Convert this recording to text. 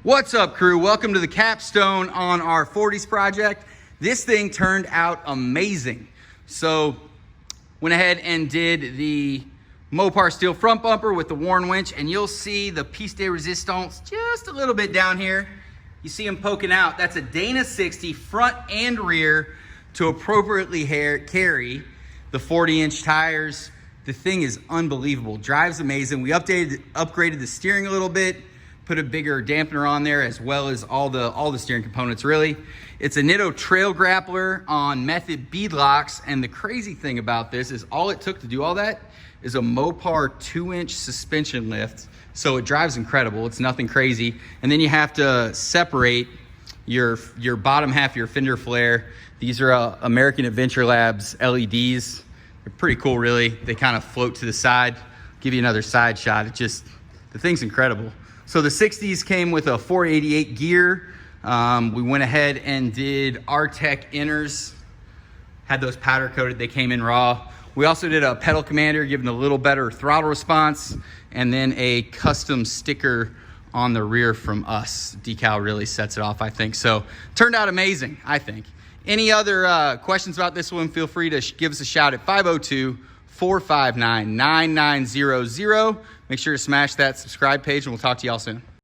What's up, crew? Welcome to the capstone on our 40s project. This thing turned out amazing. So went ahead and did the Mopar steel front bumper with the Warn winch, and you'll see the piece de resistance just a little bit down here. You see them poking out. That's a Dana 60 front and rear to appropriately carry the 40-inch tires. The thing is unbelievable. Drives amazing. We upgraded the steering a little bit, put a bigger dampener on there, as well as all the steering components, really. It's a Nitto Trail Grappler on method beadlocks, and the crazy thing about this is all it took to do all that is a Mopar 2-inch suspension lift. So it drives incredible. It's nothing crazy. And then you have to separate your bottom half of your fender flare. These are American Adventure Labs LEDs. They're pretty cool, really. They kind of float to the side. Give you another side shot. The thing's incredible. So the 60s came with a 488 gear. We went ahead and did R-Tech inners. Had those powder coated. They came in raw. We also did a pedal commander, giving a little better throttle response, and then a custom sticker on the rear from us. Decal really sets it off, I think. So turned out amazing, I think. Any other questions about this one, feel free to give us a shout at 502-459-9900. Make sure to smash that subscribe page, and we'll talk to y'all soon.